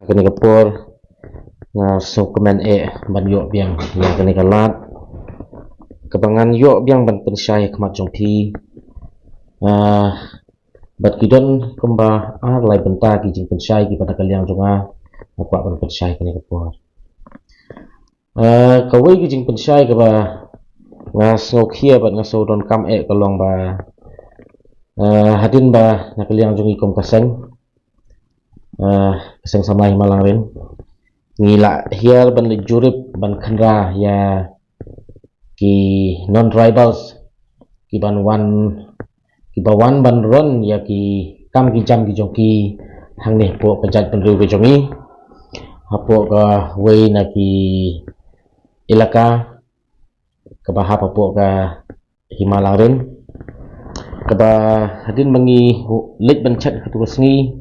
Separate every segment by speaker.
Speaker 1: kani kapur nga sukumen ban yok biang nga kani kalat kebangan yok biang ban pensyai kemat jongki bat kidon kemba lai benta ki jing pensyai ki pada kaliang jonga apa ban pensyai kani kapur kawai ki jing pensyai ka ba nga snokhia bat nga so don kam kalong ba hadin ba na kaliang jongi kom kaseng kaseng samai malang rin ngila hiar ban jurip ban khandra ya ki non tribals ki ban wan ban ron ya ki kam ki jam ki jongki hang ne po pajat penru ke jongi hapo ka wei na ki ilaka ka ba hapo ka himalang rin ka ba hadin mangi lit ban chat ka tugas ngi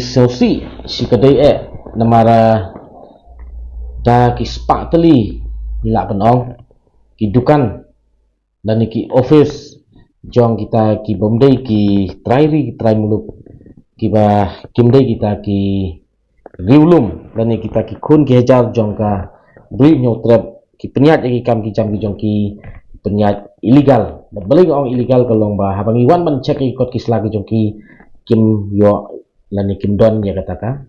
Speaker 1: sosi si kadai namara ta ki spak tali nila penong ki dukan dan ki office jong kita ki bomdai ki try muluk ki ba kimdai kita ki riulum dan kita ki kun ki hajar jong ka bri nyotrap ki penyat ki kam ki jam ki jong ki penyat illegal bat balai ong illegal kalong ba habangi wan ban check ki kot ki selagi jong ki kim yo lani kim don ya kata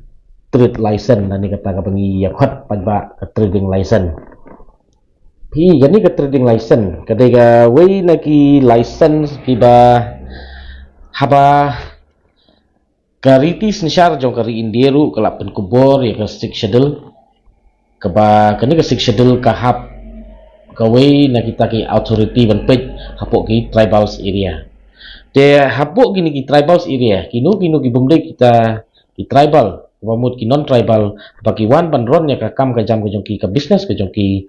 Speaker 1: trade license lani kata bangi ya khot pajba trading license pi gani ka trading license kadai ga wei na ki license ki ba haba kariti snishar jong kari indieru kalap pen kubor ya ka stick schedule ka ba kani ka stick schedule ka hab ka wei na kita ki authority ban pej hapo ki tribals area te hapo gini ki tribals area kinu ki bumdai kita ki tribal wamut ki non tribal bagi wan ban ron ya ka kam ka jam ka jong ki ka business ka jong ki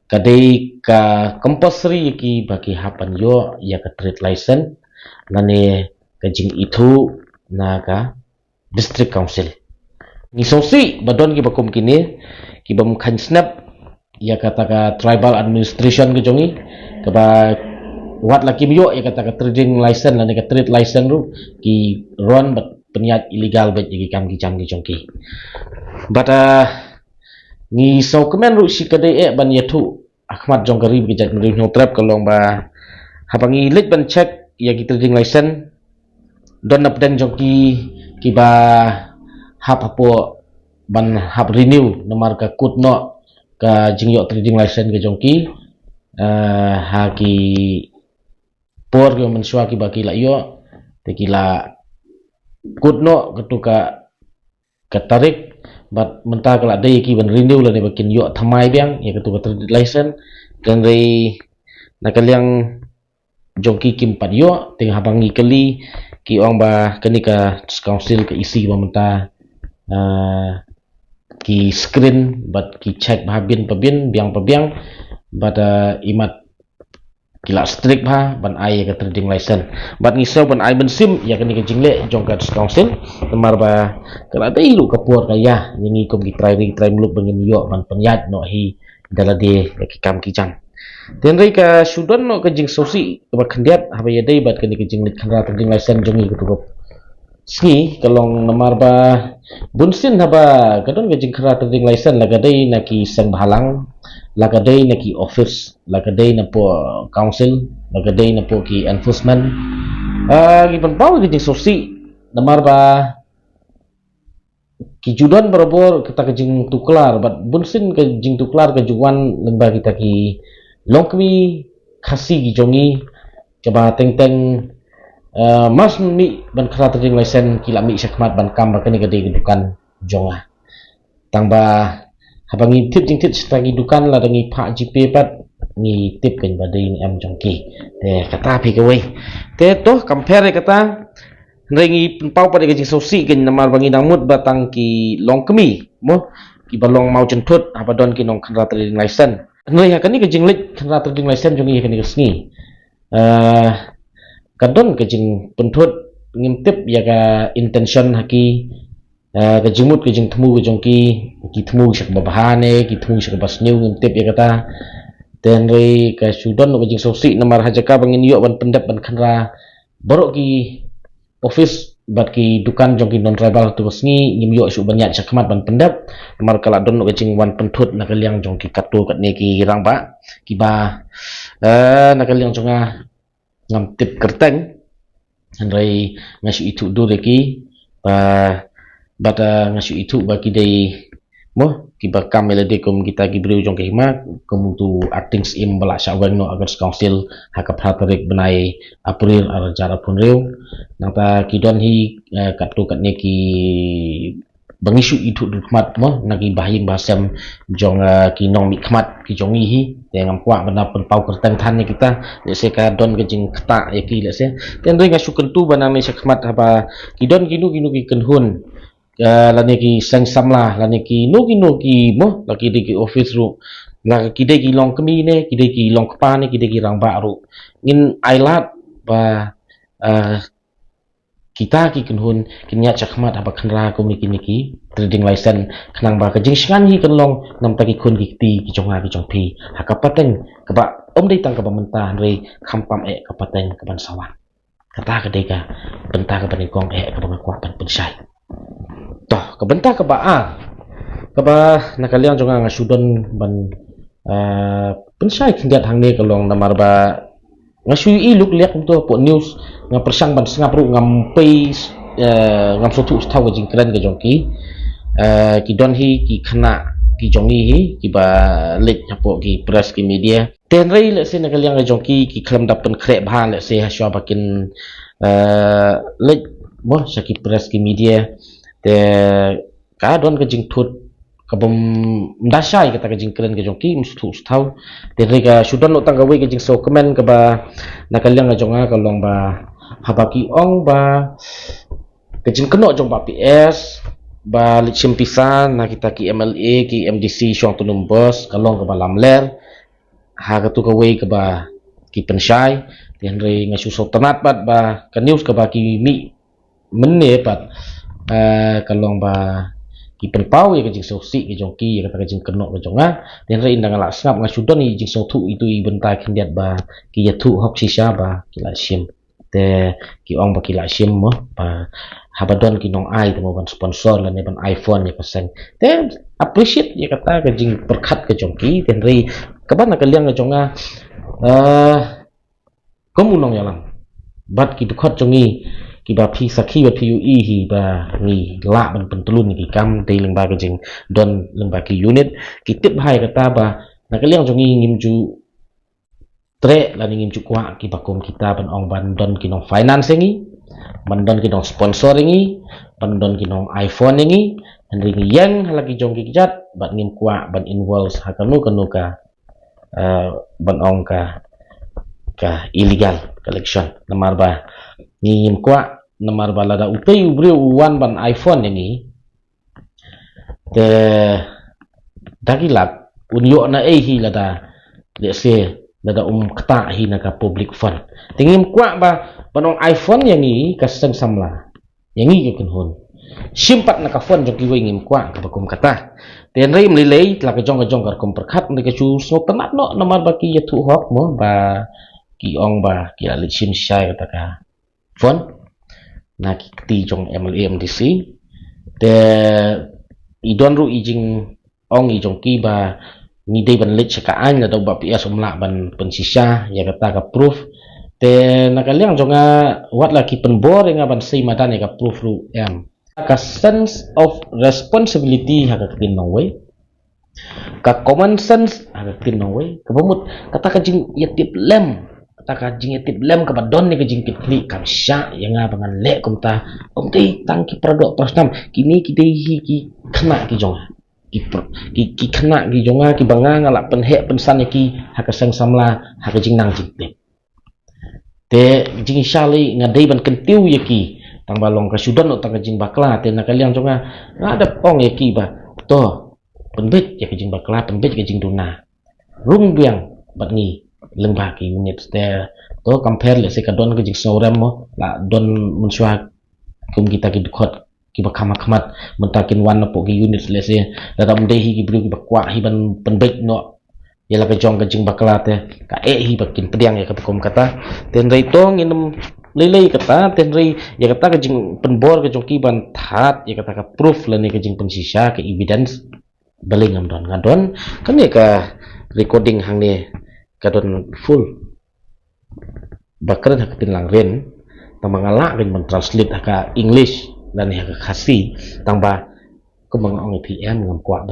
Speaker 1: kadai ka compulsory ki bagi hapan yo ya ka trade license lane ka jing itu na ka district council ni sosi badon ki bakum kini ki bam khan snap ya kata ka tribal administration ke jongi ka ba wat laki yo ya kata ka trading license lane ka trade license ru ki ron bat penyat illegal bet ki kam ki jam ki jongki but ni so kemen ru si kadai ban yatu Ahmad Jongkari bi jat meri notrap kalong ba habangi lit ban check ya ki trading license don nap den jongki ki ba hap hapo ban hap renew nomor ka kut no ka jingyo trading license ke jongki ha ki por ke mensua ki ba ki la yo te ki la kut no ketuka katarik bat menta kala dai ki ban renew la ne bakin yo thamai biang ya ketuka trading license dan dai nakaliang jongki kim pat yo ting habangi kali ki ong ba kani ka council ka isi ba menta ki screen bat ki check babin biang bat imat kila strict ba ban ai ka trading license bat ngisau ban ai ban sim ya kani ka jingle jong ka council temar ba kala dai lu kapur kaya ngi kom ki try muluk bangin yo ban penyat no hi dalade ki kam ki jam ten rei ka sudon no ka jing sosi ba khandiat haba ya dai bat kani ka jinglit khandra trading license jongi ka tup ski kalong namar ba bunsin haba kadon ka jing khandra trading license laga dai na ki sang bahalang laga dai na ki office laga dai na po council laga dai na po ki enforcement gi ban baw ki jing sosi namar ba ki judon barabor kita ka jing tuklar bat bunsin ka jing tuklar ka juwan lengba kita ki longkmi khasi ki jongi ka ba teng mas mi ban khara trading license ki la mi sakmat ban kam ba kani ka dei dukan jonga tangba habangi tip stagi dukan la dangi pha gp pat ni tip kan ba dei ni am jongki te kata pi ka wei te to compare kata rengi pau pada gaji sosi kan namar bangi namut batang ki longkemi mo ki balong mau jentut apa don ki nong khandra trading license noi ha kani ka jinglit khandra trading license jongi kani ka sngi kadon ka jing pentut ngimtip ya ka intention haki ka jimut ka jing thmu ka jongki ki thmu sak babahane ki thmu sak basnyu ngimtip ya kata ten rei ka sudon ka jing sosi namar hajaka bangin yo ban pendap ban khandra borok ki office bat ki dukan jong ki non tribal terus ngi nyim yo su banyak sakmat ban pendap mar kala don ke jing wan pentut nak liang jong ki katu kat ni ki rang ba ki ba nak liang jonga ngam tip kerteng andai ngasu itu do ki ba bat ngasu itu ba ki dei mo ki ba kam melede kum kita ki breu jong ki ma kum tu acting im bala shawang no agar council hakap hatarik benai april ar jara pun reu napa ki don hi katu kat ni ki bangisu itu dukmat mo nagi bahing basam jong ki nong mikmat ki jongi hi dengan kuat benda pun pau kertang than ni kita se ka don ke jing kata ya ki le se ten ring asu kentu bana me sakmat apa ki don kinu ki kenhun lani ki sang samla lani ki nu ki mo laki di ki office ru la ki de ki long kemi ne ki de ki long kpa ne ki de ki rang ba ru ngin ailat ba kita ki kenhun kinya chakmat apa khanra ko mi ki trading license khnang ba ka jing shan hi kan long nam ta ki khun ki ti ki chonga ki chongpi hakapateng ka ba dei tang ka ba menta re khampam kapateng ka ban sawan kata ka dei ka benta ka ban kong ka ba kwa pan pensai toh ka benta ka ba nakaliang jonga nga sudon ban pensai kindiat hang ne ka long namar ba ngasu iluk liak to po news ngam persang ban singapura ngam page ngam sotu stau jing kren ke jongki ki don hi ki khana ki jongi hi ki ba lek apo ki press ki media ten rei le se nakaliang ke jongki ki klam dapen krek bha le se haswa bakin lek mo saki press ki media te ka don ke jing thut kabum mdasai kata kajing keren ke jongki mstu stau tenri ka sudan no tangga we kajing so comment ka ba nakaliang ka jonga ka long ba habaki ong ba kajing keno jong ba PS ba lichim pisan na kita ki MLA ki MDC syong tunum bos ka long ka ba lamler ha ka tu ka we ka ba ki pensai tenri ngasu so tanat bat ba ka news ka ba ki mi menne bat ka long ba ki penpau ya kajing sosi ki jongki ya kata kajing kenok ke jonga dan re indang ala sngap nga sudan ni jing sotu itu i bentai kindiat ba ki yatu hok sisa ba ki la sim te ki ong ba ki la sim mo ba habadon ki nong ai temo ban sponsor la ne ban iPhone ya pasang te appreciate ya kata kajing perkhat ke jongki dan re kaban nak liang ke jonga komunong yalang bat ki dukhat jongi ki ba phi sakhi wa phu hi ba ni la ban pentulun ki kam dei leng ba jing don leng ba ki unit ki tip hai kata ba nak liang jongi ngim ju tre la ngim ju kwa ki ba kom kita ban ong ban don ki nong finance ngi ban don ki nong sponsor ngi ban don ki nong iPhone ngi and ring yang lagi jong ki jat ban ngim kwa ban involve hakanu kanu ka ban ong ka illegal collection namar ba ngim kwa namar bala da upay ubri uwan ban iPhone ini te dagilak unyo na hi lada se lada kata hi na ka public fund tingim kwa ba banong iPhone yang ni kasang samla yang ni kenhun simpat na ka phone jong kiwe ngim kwa ka bakum kata ten rei mlilei tla ka jong ka kom perkhat ni ka chu so tanat no namar ba ki yatu hok mo ba ki ong ba ki ali sim sai kata ka phone na kiti jong MLA MDC de idon ru ijing ong ijong ki ba ni dei ban lech ka an la do ba PS umla ban pensisa ya kata ka proof te nakaliang jonga wat la ki penbor nga ban sei madan ka proof ru em ka sense of responsibility ha ka tin nong we ka common sense ha ka tin nong we ka bumut kata ka jing yatip lem taka jing etip lem ka badon ni ka jing pitli kam sya yang nga bangan le kum ta om te tang ki produk prostam kini ki dei hi ki khna ki jonga ki khna ki jonga ki banga ngala penhe pensan ki ha ka sang samla ha ka jing nang jing te jing syali nga dei ban kentiu ye ki tang balong ka sudan no tang ka jing bakla te nakaliang jonga ada ong ye ki ba to penbit ye ka jing bakla penbit ka jing duna rung biang bat ni lembah ki unit there to compare le se ka don ke jing sorem mo la don munswa kum kita ki dukot ki ba khamat mentakin wan po ki unit le se la dam de hi ki bru ki ba kwa hi ban penbek no yala ka jong ka jing bakla te ka hi bakin pediang ya ka kum kata ten rei tong inum lelei kata tenri ya kata kejing penbor kejong ki ban that ya kata ka proof lani kejing pensisa ke evidence balik ngadon kan ya ka recording hang ni kadon full bakran hak lang ren tambah ngalak ren mentranslate ka English dan ya khasi tambah kemangong PM ngam kwa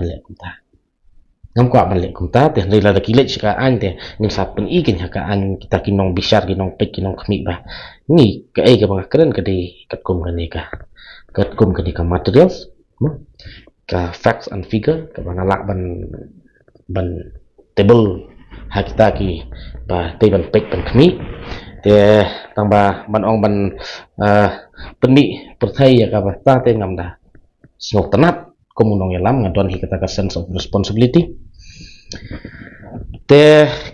Speaker 1: balik kumta teh rela da kilet ka an teh ning sapen ikin ka an kita kinong bisar kinong pek kinong kami ba ni ka ai ka bang keren ka di katkum ka di ka materials ka facts and figure ka bang alak ban table ha kita ki ba te ban pek ban kami teh tambah ban ong ban peni perthai ya ka ba ta te ngam da smok tanat komunong yalam ngadon hi kata ka sense of responsibility te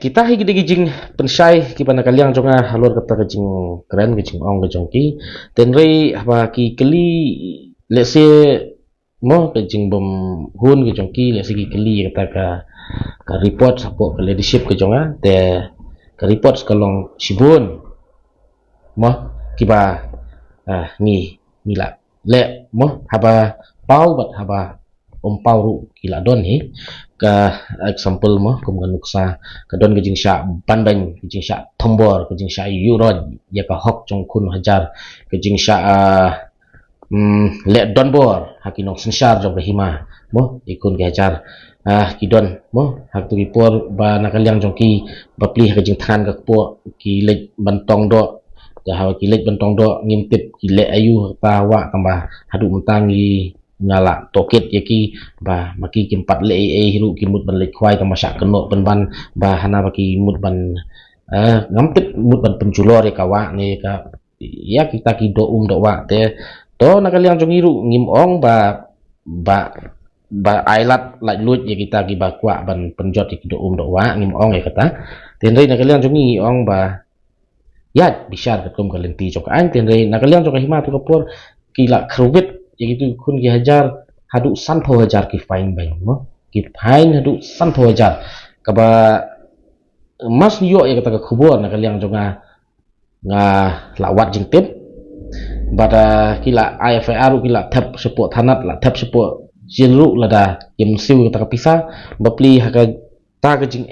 Speaker 1: kita hi gidi gijing pensai ki pana kaliang jonga halor kata kejing keren kejing ong kejong ki tenrei apa ki keli lese mo kejing bom hun kejong ki lese ki keli kata ka report support ke leadership kejonga te ka report kalong sibun mo kiba ni la le mo haba pau bat haba pau ru kila don hi ka example mo kum nuksa ka don gejing sha bandang gejing sha thombor gejing sha yurod ya ka hok jong kun hajar gejing sha le don bor hakinong sensar jong hima mo ikun ge hajar kidon mo hak tu por ba nakaliang jong ki bapli gejing than ka po ki le bantong do ya hawa ki le bantong do ngintip ki le ayu ta wa tambah hadu mentangi ngala toket yaki ba maki kimpat le hiru kimut ban le khwai ka masak keno ban ba hana baki mut ban ngamtip mut ban penjulor ka wa ni ka ya kita ki do do wa te to nakaliang jong hiru ngim ong ba ailat la lut ya kita ki ba kwa ban penjot ki do wa ngim ong ya kata tenrei nakaliang jong ngi ong ba ya bisar ka kum kalenti jok an tenrei nakaliang jong hima tu kapur kila krubit gitu kun ki hajar hadu sanpo hajar ki fine bay mo ki fine hadu sanpo hajar kaba mas yo ya kata ka khubor na kaliang jonga nga lawat jing tip bada kila IFR kila tap support thanat la tap support jilru lada yem siu kata ka pisa bapli haka ta ka jing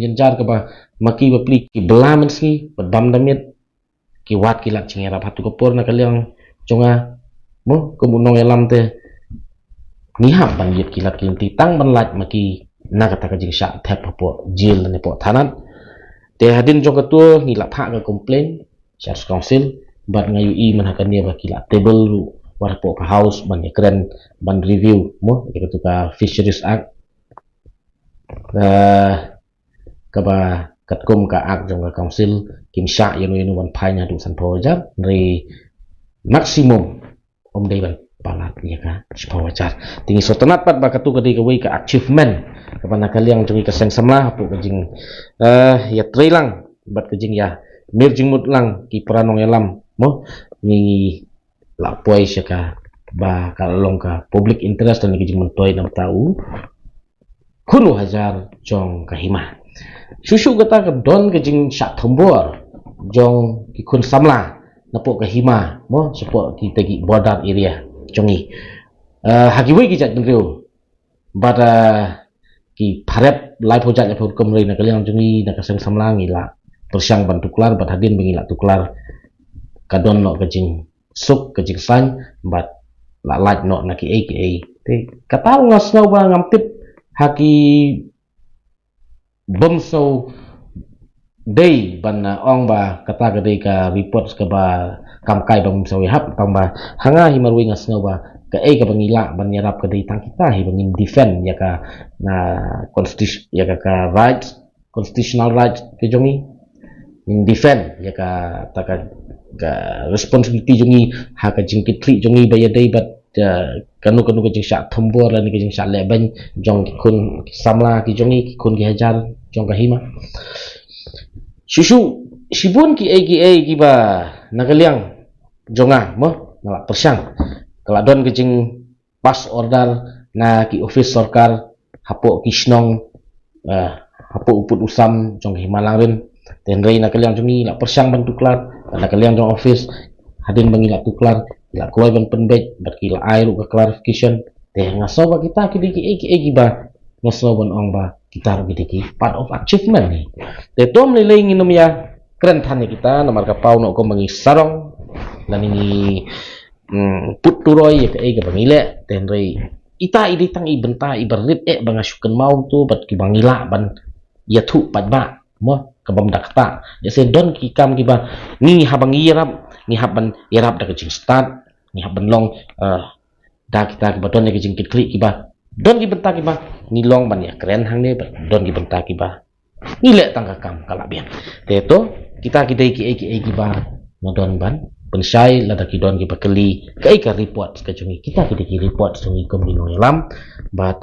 Speaker 1: jenjar kaba maki bapli ki belamen ski badam damit ki wat kila cingera hatu kapur na kaliang jonga mo kumunong yalam te niham ban yet kilat kinti tang ban lat maki na kata ka jing sha thep po jil ne po thanat te hadin jong katu ngila pha ka complain church council bat ngayu i man hakan dia bakila table ru war po ka house ban keren ban review mo ikatu ka fisheries act ka ba katkum ka act jong ka council kim sha yenu ban phai nya du san po jar re maximum om dei ban palat ya ka sepawajar tinggi sotanat pat bakatu ka dei ka wei ka achievement kapana kaliang jongi ka seng samla hapu ka jing ya trailang bat ka jing ya mirjing mut lang ki pranong yalam mo ni la poi ka ba kalong ka public interest dan ki jing mentoi nam tau kunu hajar jong ka hima susu kata ka don ka jing syak thombor jong ki kun samla napok ka hima mo support kita ki border area jongi hagiwe ki jat ngeu bada ki pharep lai phojat ya phukum rei na kaliang jongi na kasang samlang ila persyang ban tuklar bat hadin bengila tuklar kadon no kajing suk kajing san bat la laj no na ki te katau ngasno ba ngamtip haki bomso day ban ong ba kata ka day ka reports ka ba kam kai bang sawi hap kam ba hanga himarwi ngas no ba ka ka bangila ban yarap ka day tang kita hi bangin defend ya ka na constitution ya ka rights constitutional rights ke jongi in defend ya ka taka ka responsibility jongi ha ka jingkit tri jongi ba ya day bat kanu ka jing syak thombor la ni ka jing syak leben jong kun samla ki jongi kun ki hajar jong ka hima susu sibun ki ki ba nakaliang jonga mo ngalak persyang kalau don kejing pas order na ki office sarkar hapo kisnong hapo uput usam jong himalang rin Tenrei nak kaliang jungi nak persyang ban tuklar, nak kaliang jong office hadin bangi nak tuklar, nak kuai ban penbet, berkila air ke clarification. Teh ngaso ba kita ki ba ngaso ban ong ba kita ru ki part of achievement ni. Teh tom lelei nginum ya keren than kita namar ka pau no ko bangi sarong lan ini puturoi ya ke bangile tenrei ita idi tang ibenta ibarit bangashukan mau tu bat ki bangila ban ya thu pat ba mo kabam dakta ya se don ki kam ki ba ni habang irap ni haban irap da kejing start ni haban long da kita ki ba don ki jing klik ki ba don ki benta ki ba ni long ban ya keren hang ne don ki benta ki ba ni le tang kam kala bian te to kita ki dei ki ba nodon ban pensai lada ki don ki bakeli kai ka report ka jungi kita ki report jungi kom di nong lam but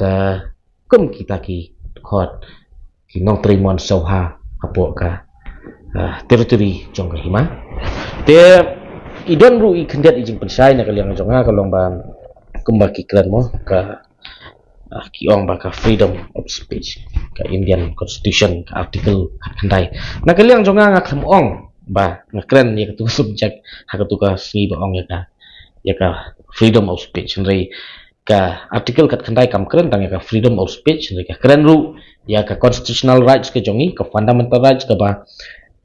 Speaker 1: kom kita ki khot ki nong trimon soha apo ka teritori jong ka hima te idon ru I kendet ijing pensai na kaliang jonga kalong ban kumbaki klan mo ka ki ong ba ka freedom of speech ka Indian constitution ka article handai na kaliang jonga nga kham ong ba ngakren ya katu subjek hakatu ka si ba ong ya ka freedom of speech nrei ka article kat khandai kam kren tang ya ka freedom of speech nrei ka kren ru ya ka constitutional rights ke jongi ka fundamental rights ka ba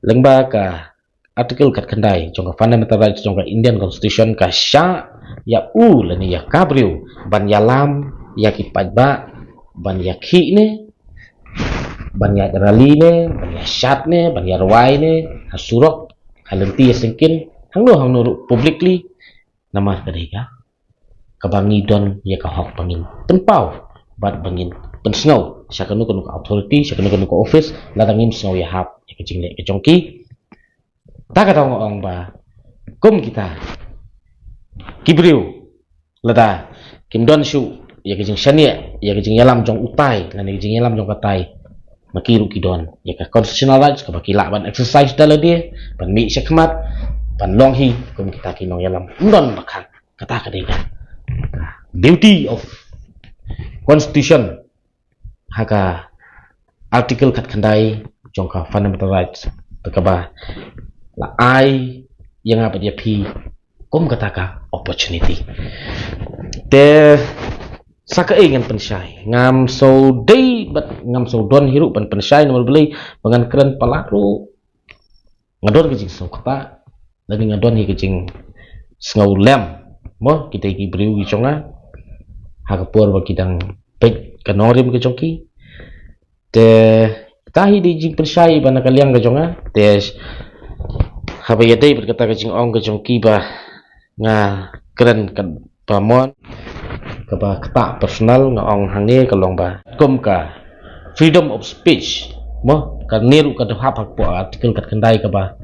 Speaker 1: lengba ka article kat khandai jong ka fundamental rights jong ka Indian constitution ka sha ya u lani ya kabriu ban ya lam ya ki pajba ban ya khi ne ban ya rali ne ban ya shat ne ban ya rawai ne hasurok halenti singkin hangno publicly nama kadega kabangi don ya ka hok bangin tempau bat bangin pensngau syakanu kanu ka authority syakanu kanu ka office ladangim sngau ya hap ya kejingle ke jongki ta ka tong ong ba kum kita kibriu lada kim don shu ya kejing shania ya kejing yalam jong utai lan kejing yalam jong katai makiru kidon ya ka constitutional rights ka bakila ban exercise dala dia ban mi syakmat ban longhi kum kita kinong yalam undon bakang kata kadega duty of constitution haka article kat khandai jongka fundamental rights takaba la ai yang apa dia pi kom kataka opportunity te saka ingin pensai ngam so day but ngam so don hirup ban pensai nomor beli bangan keren palaru ngadon kejing so kata dan ngadon hi kejing sngau lem mo kita ki briu ki chonga hakapur ba kidang pek kanorim ke chongki te tahi di jing pensai bana kaliang ke chonga te haba yadai berkata ke jing ong ke chongki ba nga keren kan pamon kaba kata personal nga ong hangne kalong ba kom ka freedom of speech mo ka niru ka hap hak po article kat kandai ka ba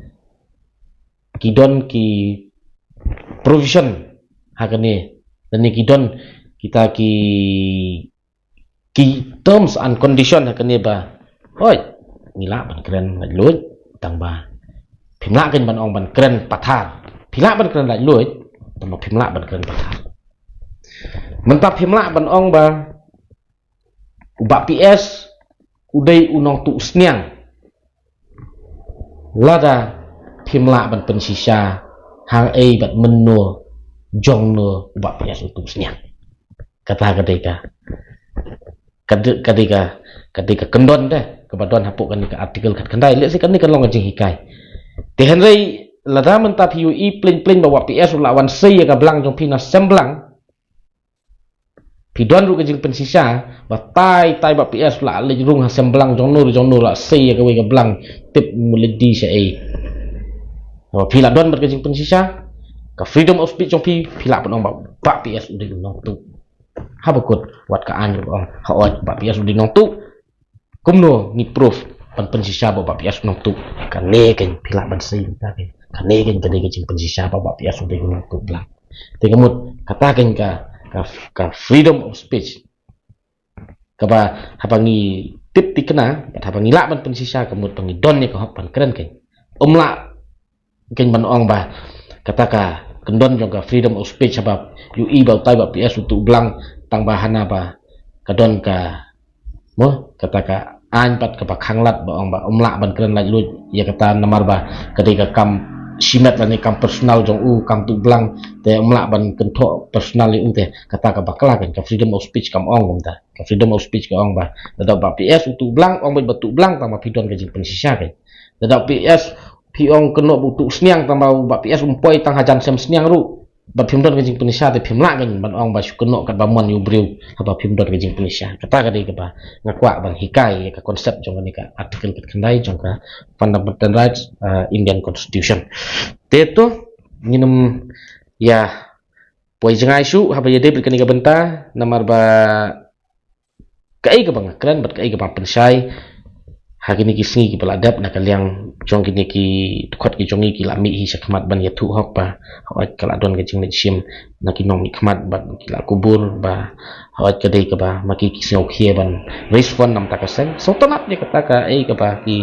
Speaker 1: kidon ki provision hakane dan kidon kita ki terms and condition hakane ba oi ngila ban keren la lut tang ba phimla ken ban ong ban keren pathar phila ban keren la lut tang ba phimla ban keren pathar mentap himla ban ong ba ubak PS udai unong tu sniang lada himla ban pensisa hang ai bat menno jongno ubak PS tu sniang kata kadika kendon deh kebadon hapuk kan ka artikel kat kendai lek sikan ni kan long jing hikai te henrei lada mentap UI plain bawa PS lawan sei ka blang jong pina semblang pidon ru kejing pensisa batai tai ba PS la le rung ha semblang jong nur la sei ka we ka blang tip muledi sa ai pila don ber kejing pensisa ka freedom of speech jong pila pun ong ba PS udah nong tu ha bakut wat ka an ong ha ot ba PS udah nong tu kumno ni proof pan pensisa ba PS nong tu ka ne ken pila ban sei ta ke ka ne ken kejing pensisa ba PS udah nong tu blang te kamut katakan ka freedom of speech kaba hapangi tip tikena hapangi la ban pensisa kamut pangi don ni ka pan keren ken omla ken ban ong ba kataka kendon juga freedom of speech sebab UI ba tai ba PS untuk blang tang bahana ba kadon ka mo kataka an pat ka khanglat ba ong ba umla ban kren lai lut ya kata namar ba ketika kam simet lani kam personal jong kam tu blang te umla ban kentho personal li te kata ka bakla kan ka freedom of speech kam ong ta ka freedom of speech ka ong ba da ba PS tu blang ong ba tu blang tama pidon ka jing pensisya kan da PS pi ong keno butu sniang tama ba PS umpoi tang hajan sem sniang ru ba phimdon ka jing pensisya te phimla kan ban ong ba keno kat ba mon yu briu ba phimdon ka jing pensisya kata ka dei ka ba ngakwa ban hikai ka konsep jong ni ka artikel kat kandai jong ka fundamental rights Indian constitution te to nginum ya poi jengai su haba yede berkani ka benta namar ba kai ka bang kran bat kai ka pa pensai hagini ki singi ki peladap na kaliang jong kini ki tukot ki jongi ki lami hi sakmat ban ya tu hok ba hawat kala don ka jing le sim na ki nong nikmat bat ki la kubur ba hawat ka dei ka ba maki ki sing khie ban respond nam takaseng so tonat dia kata ka ka ba ki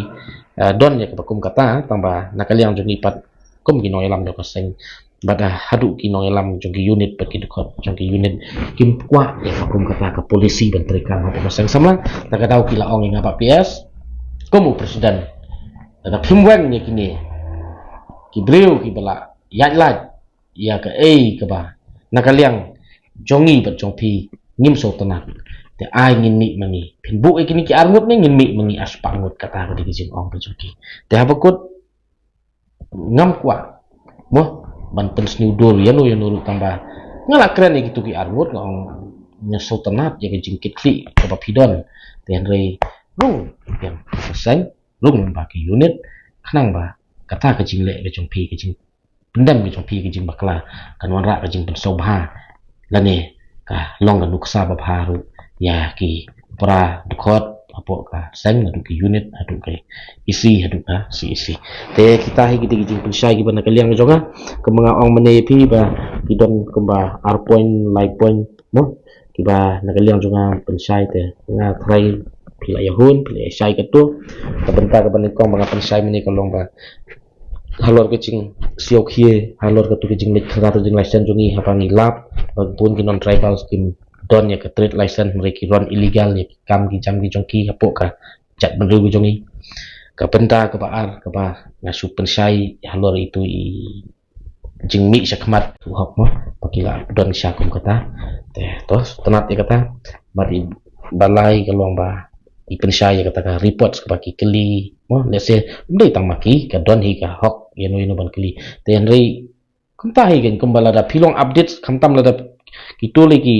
Speaker 1: don ya ka kum kata tamba na kaliang jongi pat kum ki noy lam do kaseng bada hadu ki noy lam jongi unit pat ki tukot jongi unit kim kwa ya ka kum kata ka polisi ban terika ma kaseng sama ta ka dau ki la ong ngapa PS komu presiden ada phimwang ni kini kibreu ki bala yat lat ya ka ka ba nakaliang jongi bat jongpi ngim so tana te ai ngin mi mangi phinbu kini ki arngut ni ngin mi mangi aspangut kata ko di jing ong bejoki te habakut ngam kwa mo ban pensni dul ya no tambah ngala keren ni gitu ki arngut ngong nyeso tanat ya jing kitli ko ba pidon te rei rung yang seseng rung ba ki unit khnang ba kata ka jing le be jong pi ka jing pendam be jong pi ka jing bakla kan wan ra ka jing pen sobha lani ka long ka nuksa ba pharu ya ki pra dukot apo ka seng adu ki unit adu ke isi adu ka si isi te kita hi gidi jing pen sai ki ban ka liang jonga ka mga ong mane pi ba ki don kumba r point like point mo ki ba na ka liang jonga pen sai te nga try pila yahun pila sai ketu kabenta ka banikong mga pensai mini kalong ba halor ke jing siok hie halor ke tu ke jing lik khara jing license jongi hapangi lap pun ki non tribal scheme don ya ke trade license mereka ron illegal ya kam ki jam ki jongki hapo ka chat bendu ki jongi kabenta ka baar ka ba ngasu pensai halor itu i jing mi sakmat tu hok mo pakila don syakum kata teh tos tenat ya kata bari balai kalong ba ipensai ya kata ka report bagi keli mo let's say ndai tang maki ka don hi ka hok yeno ban keli ten rei kumta hi gen kumbala da pilong updates kamtam la da kitu lagi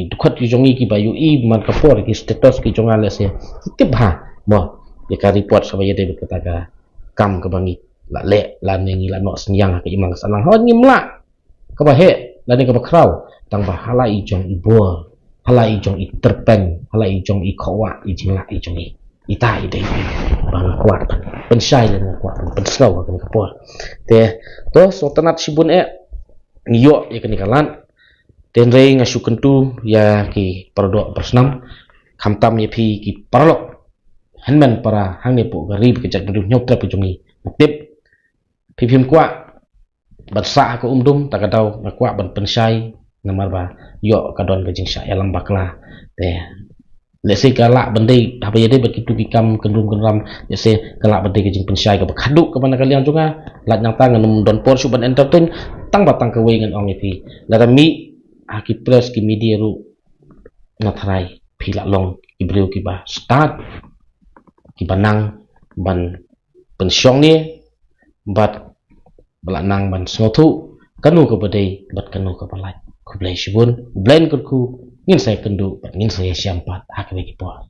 Speaker 1: dukhat ki jongi ki bayu i man ka por ki status ki jonga let's say kitip ha mo ya ka report sa ya de kata ka kam ka bangi la le la nengi la no senyang ka imang sanang ho ngimla ka ba he la ni ka ba kraw tang ba hala i jong i bo hala i jong i terpeng hala i jong i khawa i jingla i jong i ita i dei bang kuat pensai le kuat pensau ka ni ka por te to so tanat sibun ngiyo ya kani kalan ten rei ngasu kentu ya ki pardo persnam khamtam ye phi ki parlok hanman para hang ne po garib ke jak ndu nyok tra pu jongi tip phi phim kwa barsa ko umdum takadau ngakwa ban pensai namar ba yo kadon ke jing sya alam bakla te lese kala bendai apa yade begitu bikam kendrum kendram lese kala bendai ke jing pensai ke bakaduk ke mana kalian juga lat nyang tangan don por suban entertain tang batang ke wengen ong pi la mi aki press ki media ru ngatrai phila long ibreu ki ba start ki banang ban pensiong ni bat belanang ban sotu kanu ke bedai bat kanu ke balai ku blai shibun blain ku ngin saya kendu ngin saya siampat hak bagi po